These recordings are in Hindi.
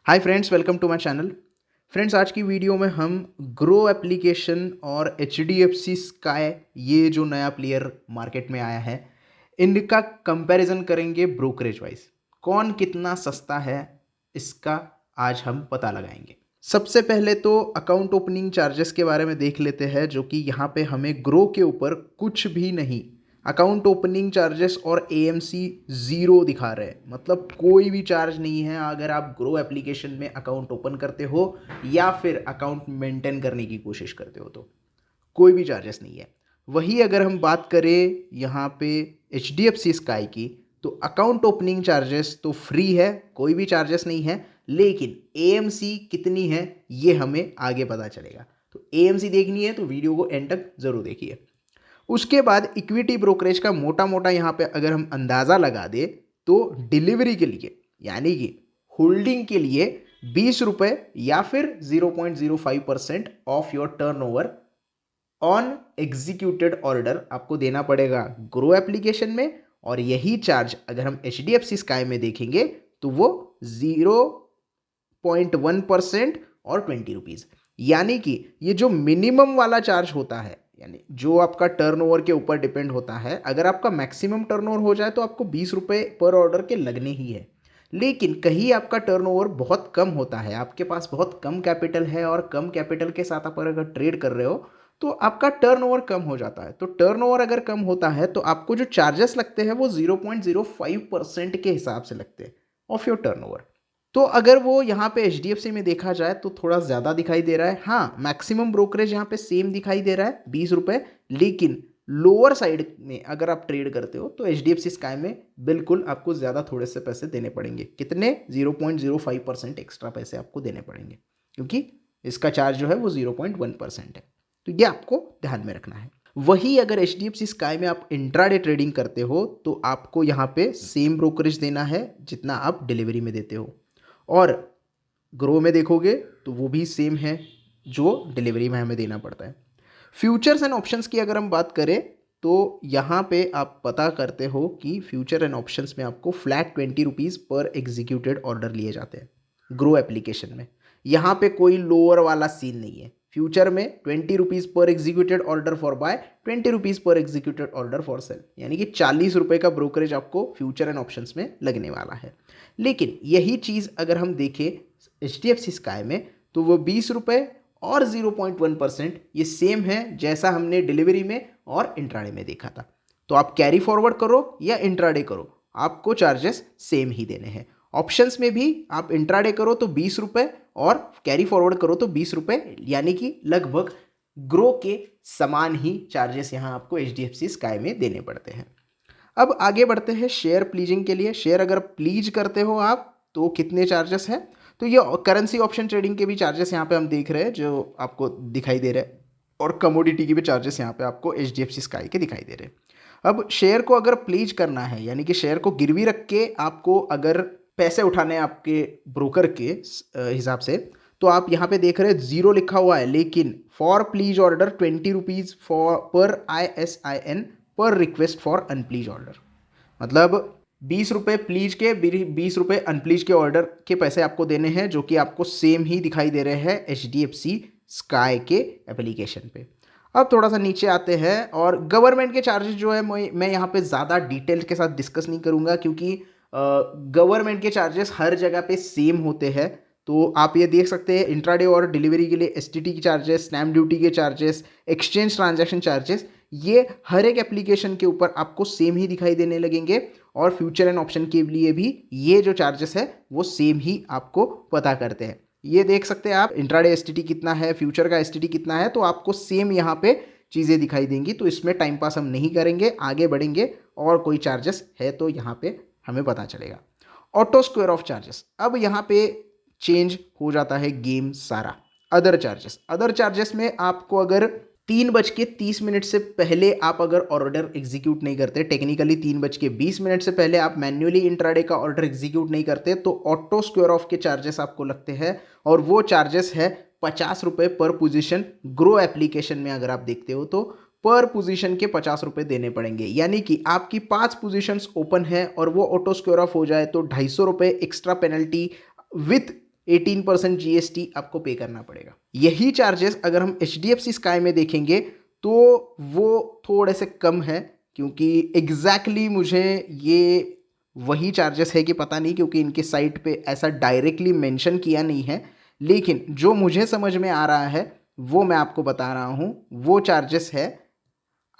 Hi friends, welcome to my channel. Friends, आज की वीडियो में हम ग्रो एप्लीकेशन और H D F C Sky, ये जो नया प्लेयर मार्केट में आया है, इनका कंपैरिजन करेंगे ब्रोकरेज वाइज। कौन कितना सस्ता है इसका आज हम पता लगाएंगे। सबसे पहले तो अकाउंट ओपनिंग चार्जेस के बारे में देख लेते हैं, जो कि यहाँ पे हमें ग्रो के ऊपर कुछ भी नहीं, अकाउंट ओपनिंग चार्जेस और एएमसी ज़ीरो दिखा रहे हैं। मतलब कोई भी चार्ज नहीं है अगर आप ग्रो एप्लीकेशन में अकाउंट ओपन करते हो या फिर अकाउंट मेंटेन करने की कोशिश करते हो, तो कोई भी चार्जेस नहीं है। वही अगर हम बात करें यहाँ पे H D F C Sky की, तो अकाउंट ओपनिंग चार्जेस तो फ्री है, कोई भी चार्जेस नहीं है, लेकिन एएमसी कितनी है ये हमें आगे पता चलेगा। तो एएमसी देखनी है तो वीडियो को एंड तक ज़रूर देखिए। उसके बाद इक्विटी ब्रोकरेज का मोटा मोटा यहाँ पे अगर हम अंदाज़ा लगा दें, तो डिलीवरी के लिए यानी कि होल्डिंग के लिए 20 रुपये या फिर 0.05% of your turnover on executed order आपको देना पड़ेगा ग्रो एप्लीकेशन में। और यही चार्ज अगर हम H D F C Sky में देखेंगे तो वो 0.1% और 20 रुपीज़। यानी कि ये जो मिनिमम वाला चार्ज होता है, यानी जो आपका टर्नओवर के ऊपर डिपेंड होता है, अगर आपका मैक्सिमम टर्नओवर हो जाए तो आपको 20 रुपये पर ऑर्डर के लगने ही है। लेकिन कहीं आपका टर्नओवर बहुत कम होता है, आपके पास बहुत कम कैपिटल है और कम कैपिटल के साथ आप अगर ट्रेड कर रहे हो तो आपका टर्नओवर कम हो जाता है। तो टर्नओवर अगर कम होता है तो आपको जो चार्जेस लगते हैं वो 0.05% के हिसाब से लगते हैं ऑफ योर टर्नओवर। तो अगर वो यहाँ पे एच डी एफ सी में देखा जाए तो थोड़ा ज़्यादा दिखाई दे रहा है। हाँ, मैक्सिमम ब्रोकरेज यहाँ पे सेम दिखाई दे रहा है 20 रुपये, लेकिन लोअर साइड में अगर आप ट्रेड करते हो तो H D F C Sky में बिल्कुल आपको ज़्यादा थोड़े से पैसे देने पड़ेंगे। कितने? 0.05% एक्स्ट्रा पैसे आपको देने पड़ेंगे, क्योंकि इसका चार्ज जो है वो 0.1% है। तो ये आपको ध्यान में रखना है। वही अगर H D F C Sky में आप इंट्राडे ट्रेडिंग करते हो तो आपको यहाँ पे सेम ब्रोकरेज देना है जितना आप डिलीवरी में देते हो, और ग्रो में देखोगे तो वो भी सेम है जो डिलीवरी में हमें देना पड़ता है। फ्यूचर्स एंड ऑप्शंस की अगर हम बात करें तो यहाँ पे आप पता करते हो कि फ्यूचर एंड ऑप्शंस में आपको फ्लैट 20 रुपीज़ पर एग्जीक्यूटेड ऑर्डर लिए जाते हैं ग्रो एप्लीकेशन में। यहाँ पे कोई लोअर वाला सीन नहीं है। फ्यूचर में 20 रुपीज़ पर executed order for buy, 20 rupees पर एग्जीक्यूटेड ऑर्डर फॉर सेल, यानी कि 40 रुपये का ब्रोकरेज आपको फ्यूचर एंड ऑप्शंस में लगने वाला है। लेकिन यही चीज़ अगर हम देखें H D F C Sky में तो वो 20 रुपये और 0.1% ये सेम है जैसा हमने डिलीवरी में और इंट्राडे में देखा था। तो आप कैरी फॉरवर्ड करो या इंट्राडे करो, आपको चार्जेस सेम ही देने हैं। ऑप्शंस में भी आप इंट्राडे करो तो 20 रुपये और कैरी फॉरवर्ड करो तो 20 रुपये, यानी कि लगभग ग्रो के समान ही चार्जेस यहाँ आपको H D F C Sky में देने पड़ते हैं। अब आगे बढ़ते हैं शेयर प्लीजिंग के लिए। शेयर अगर प्लीज करते हो आप तो कितने चार्जेस हैं? तो ये करेंसी ऑप्शन ट्रेडिंग के भी चार्जेस यहाँ पे हम देख रहे हैं जो आपको दिखाई दे रहे हैं, और कमोडिटी के भी चार्जेस यहाँ पे आपको H D F C Sky के दिखाई दे रहे हैं। अब शेयर को अगर प्लीज करना है, यानी कि शेयर को गिरवी रख के आपको अगर पैसे उठाने हैं आपके ब्रोकर के हिसाब से, तो आप यहाँ पे देख रहे हैं 0 लिखा हुआ है, लेकिन for please order 20 rupees for पर ISIN पर रिक्वेस्ट फॉर अनप्लीज ऑर्डर। मतलब 20 रुपये प्लीज के, 20 रुपये अनप्लीज के ऑर्डर के पैसे आपको देने हैं, जो कि आपको सेम ही दिखाई दे रहे हैं H D F C Sky के एप्लीकेशन पे। अब थोड़ा सा नीचे आते हैं, और गवर्नमेंट के चार्जेस जो है मैं यहाँ पे ज़्यादा डिटेल के साथ डिस्कस नहीं करूँगा, क्योंकि गवर्नमेंट के चार्जेस हर जगह पे सेम होते हैं। तो आप ये देख सकते हैं इंट्राडे और डिलीवरी के लिए STT के चार्जेस, स्टैम्प ड्यूटी के चार्जेस, एक्सचेंज ट्रांजैक्शन चार्जेस, ये हर एक एप्लीकेशन के ऊपर आपको सेम ही दिखाई देने लगेंगे। और फ्यूचर एंड ऑप्शन के लिए भी ये जो चार्जेस है वो सेम ही आपको पता करते हैं। ये देख सकते हैं आप इंट्राडे STT कितना है, फ्यूचर का STT कितना है, तो आपको सेम यहाँ पे चीज़ें दिखाई देंगी। तो इसमें टाइम पास हम नहीं करेंगे, आगे बढ़ेंगे, और कोई चार्जेस है तो यहाँ पे हमें पता चलेगा। ऑटो स्क्वायर ऑफ चार्जेस, अब यहाँ पे चेंज हो जाता है गेम सारा। अदर चार्जेस में आपको अगर 3:30 से पहले आप अगर ऑर्डर एग्जीक्यूट नहीं करते, टेक्निकली 3:20 से पहले आप मैन्युअली इंट्राडे का ऑर्डर एग्जीक्यूट नहीं करते, तो ऑटो स्क्वायर ऑफ के चार्जेस आपको लगते हैं, और वो चार्जेस है 50 रुपये पर पोजीशन। ग्रो एप्लीकेशन में अगर आप देखते हो तो पर पोजीशन के 50 रुपये देने पड़ेंगे, यानी कि आपकी 5 पोजीशंस ओपन है और वो ऑटो स्क्वायर ऑफ हो जाए तो 250 रुपये एक्स्ट्रा पेनल्टी विथ 18% जीएसटी आपको पे करना पड़ेगा। यही चार्जेस अगर हम HDFC स्काई में देखेंगे तो वो थोड़े से कम है, क्योंकि एग्जैक्टली मुझे ये वही चार्जेस है कि पता नहीं, क्योंकि इनके साइट पे ऐसा डायरेक्टली मेंशन किया नहीं है। लेकिन जो मुझे समझ में आ रहा है वो मैं आपको बता रहा हूँ। वो चार्जेस है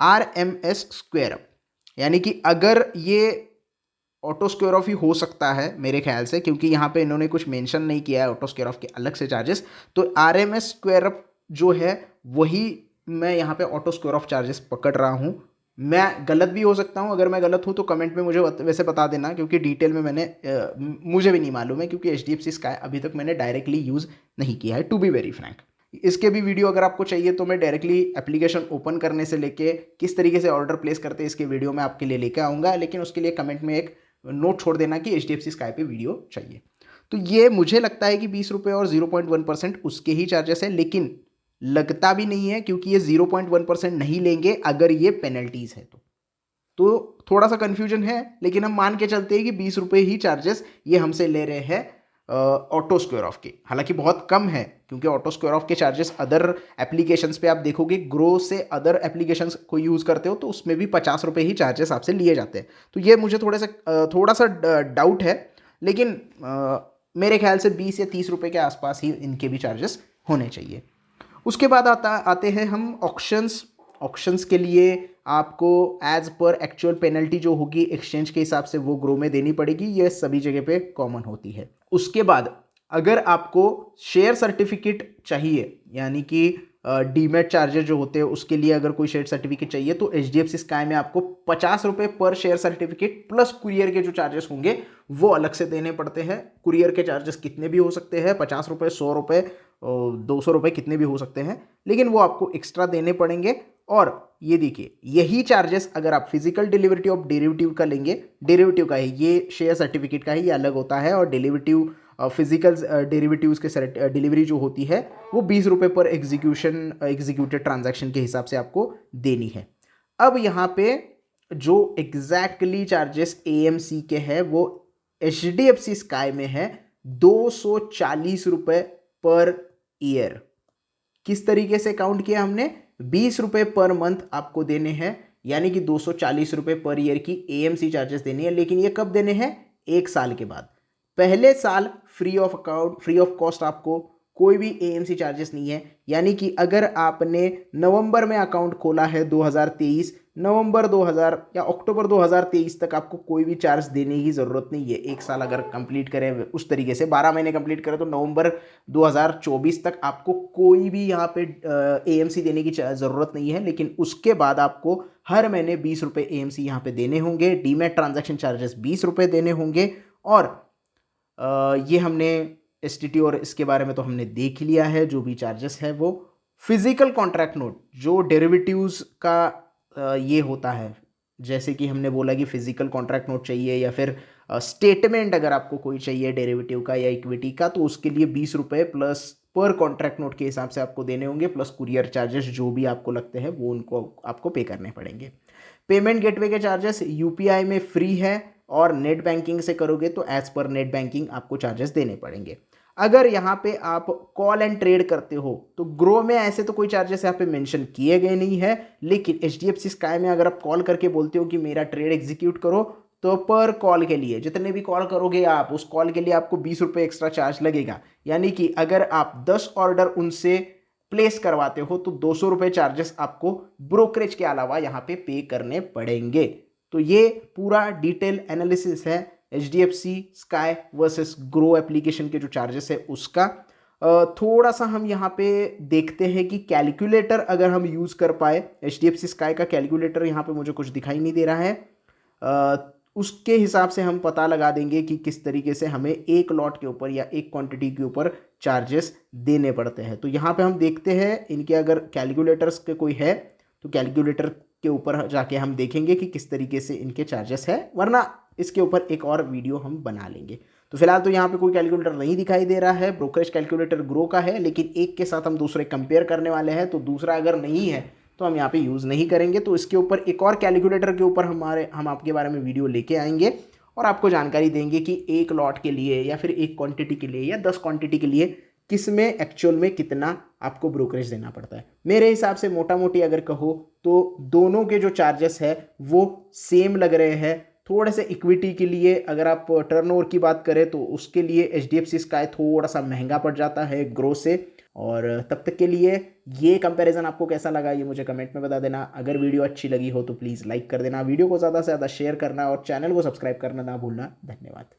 RMS स्क्वायर अप, यानी कि अगर ये ऑटो स्क्वायर ऑफ ही हो सकता है मेरे ख्याल से, क्योंकि यहाँ पे इन्होंने कुछ मेंशन नहीं किया है ऑटो स्क्वायर ऑफ के अलग से चार्जेस। तो RMS स्क्वायर अप जो है वही मैं यहाँ पे ऑटो स्क्वायर ऑफ चार्जेस पकड़ रहा हूँ। मैं गलत भी हो सकता हूँ, अगर मैं गलत हूँ तो कमेंट में मुझे वैसे बता देना, क्योंकि डिटेल में मुझे भी नहीं मालूम है, क्योंकि HDFC स्काई अभी तक मैंने डायरेक्टली यूज़ नहीं किया है, टू बी वेरी फ्रैंक। इसके भी वीडियो अगर आपको चाहिए तो मैं डायरेक्टली एप्लीकेशन ओपन करने से लेके किस तरीके से ऑर्डर प्लेस करते हैं इसके वीडियो मैं आपके लिए लेकर आऊँगा, लेकिन उसके लिए कमेंट में एक नोट छोड़ देना कि HDFC स्काई पे वीडियो चाहिए। तो ये मुझे लगता है कि 20 रुपये और 0.1% उसके ही चार्जेस है, लेकिन लगता भी नहीं है, क्योंकि ये 0.1% नहीं लेंगे अगर ये पेनल्टीज है तो थोड़ा सा कन्फ्यूजन है। लेकिन हम मान के चलते हैं कि 20 रुपये ही चार्जेस ये हमसे ले रहे हैं ऑटो स्क्वायर ऑफ के। हालांकि बहुत कम है, क्योंकि ऑटो स्क्वायर ऑफ के चार्जेस अदर एप्लीकेशंस पे आप देखोगे, ग्रो से अदर एप्लीकेशंस को यूज़ करते हो तो उसमें भी 50 रुपये ही चार्जेस आपसे लिए जाते हैं। तो ये मुझे थोड़ा सा डाउट है, लेकिन मेरे ख्याल से 20 या 30 रुपये के आसपास ही इनके भी चार्जेस होने चाहिए। उसके बाद आते हैं हम ऑक्शंस के लिए आपको एज पर एक्चुअल पेनल्टी जो होगी एक्सचेंज के हिसाब से वो ग्रो में देनी पड़ेगी, ये सभी जगह पे कॉमन होती है। उसके बाद अगर आपको शेयर सर्टिफिकेट चाहिए, यानी कि डीमेट चार्जेस जो होते हैं उसके लिए अगर कोई शेयर सर्टिफिकेट चाहिए तो HDFC स्काई में आपको 50 रुपये पर शेयर सर्टिफिकेट प्लस कुरियर के जो चार्जेस होंगे वो अलग से देने पड़ते हैं। कुरियर के चार्जेस कितने भी हो सकते हैं, 50 रुपये, 100 रुपये, 200 रुपये, कितने भी हो सकते हैं, लेकिन वो आपको एक्स्ट्रा देने पड़ेंगे। और ये देखिए, यही चार्जेस अगर आप फिजिकल डिलीवरी ऑफ डेरिवेटिव का लेंगे, डेरिवेटिव का है ये, शेयर सर्टिफिकेट का ही ये अलग होता है, और डेरिवेटिव फिजिकल डेरिवेटिव्स के डिलीवरी जो होती है वो 20 रुपये पर एग्जीक्यूटेड ट्रांजैक्शन के हिसाब से आपको देनी है। अब यहाँ पे जो एग्जैक्टली चार्जेस AMC के हैं वो HDFC स्काई में है 240 रुपये पर ईयर। किस तरीके से काउंट किया हमने, 20 रुपये पर मंथ आपको देने हैं, यानी कि 240 रुपये पर ईयर की AMC चार्जेस देनी है। लेकिन ये कब देने हैं, 1 साल के बाद। पहले साल फ्री ऑफ कॉस्ट आपको कोई भी AMC चार्जेस नहीं है, यानी कि अगर आपने नवंबर में अकाउंट खोला है 2023, नवंबर 2000 या अक्टूबर 2023 तक आपको कोई भी चार्ज देने की ज़रूरत नहीं है। 1 साल अगर कंप्लीट करें उस तरीके से, 12 महीने कंप्लीट करें तो नवंबर 2024 तक आपको कोई भी यहाँ पे AMC देने की ज़रूरत नहीं है। लेकिन उसके बाद आपको हर महीने 20 रुपये AMC यहाँ पे देने होंगे, डीमेट ट्रांजेक्शन चार्जेस 20 रुपये देने होंगे। और ये हमने STT और इसके बारे में तो हमने देख लिया है, जो भी चार्जेस है वो। फिजिकल कॉन्ट्रैक्ट नोट जो डेरिवेटिव्स का ये होता है, जैसे कि हमने बोला कि फिजिकल कॉन्ट्रैक्ट नोट चाहिए या फिर स्टेटमेंट अगर आपको कोई चाहिए डेरिवेटिव का या इक्विटी का, तो उसके लिए 20 रुपये प्लस पर कॉन्ट्रैक्ट नोट के हिसाब से आपको देने होंगे, प्लस कुरियर चार्जेस जो भी आपको लगते हैं वो उनको आपको पे करने पड़ेंगे। पेमेंट गेटवे के चार्जेस UPI में फ्री है, और नेट बैंकिंग से करोगे तो एज पर नेट बैंकिंग आपको चार्जेस देने पड़ेंगे। अगर यहाँ पे आप कॉल एंड ट्रेड करते हो तो ग्रो में ऐसे तो कोई चार्जेस यहाँ पे मेंशन किए गए नहीं है, लेकिन HDFC स्काई में अगर आप कॉल करके बोलते हो कि मेरा ट्रेड एग्जीक्यूट करो, तो पर कॉल के लिए जितने भी कॉल करोगे आप, उस कॉल के लिए आपको 20 रुपये एक्स्ट्रा चार्ज लगेगा। यानी कि अगर आप 10 ऑर्डर उनसे प्लेस करवाते हो तो 200 रुपये चार्जेस आपको ब्रोकरेज के अलावा यहाँ पे करने पड़ेंगे। तो ये पूरा डिटेल एनालिसिस है HDFC sky versus grow application के जो चार्जेस है उसका। थोड़ा सा हम यहाँ पे देखते हैं कि कैलकुलेटर अगर हम यूज़ कर पाए, HDFC स्काई का कैलकुलेटर यहाँ पे मुझे कुछ दिखाई नहीं दे रहा है, उसके हिसाब से हम पता लगा देंगे कि किस तरीके से हमें एक लॉट के ऊपर या एक क्वांटिटी के ऊपर चार्जेस देने पड़ते हैं। तो यहाँ पे हम देखते हैं इनके अगर कैलकुलेटर्स के कोई है तो कैलकुलेटर के ऊपर जाके हम देखेंगे कि किस तरीके से इनके चार्जेस है, वरना इसके ऊपर एक और वीडियो हम बना लेंगे। तो फिलहाल तो यहाँ पे कोई कैलकुलेटर नहीं दिखाई दे रहा है, ब्रोकरेज कैलकुलेटर ग्रो का है, लेकिन एक के साथ हम दूसरे कंपेयर करने वाले हैं, तो दूसरा अगर नहीं है तो हम यहाँ पे यूज़ नहीं करेंगे। तो इसके ऊपर एक और कैलकुलेटर के ऊपर हम आपके बारे में वीडियो लेके आएंगे, और आपको जानकारी देंगे कि एक लॉट के लिए या फिर एक क्वांटिटी के लिए या 10 क्वांटिटी के लिए किस में एक्चुअल में कितना आपको ब्रोकरेज देना पड़ता है। मेरे हिसाब से मोटा मोटी अगर कहो तो दोनों के जो चार्जेस है वो सेम लग रहे हैं। थोड़े से इक्विटी के लिए अगर आप टर्नओवर की बात करें तो उसके लिए HDFC स्काई थोड़ा सा महंगा पड़ जाता है ग्रो से। और तब तक के लिए ये कंपैरिजन आपको कैसा लगा ये मुझे कमेंट में बता देना। अगर वीडियो अच्छी लगी हो तो प्लीज़ लाइक कर देना, वीडियो को ज़्यादा से ज़्यादा शेयर करना और चैनल को सब्सक्राइब करना ना भूलना। धन्यवाद।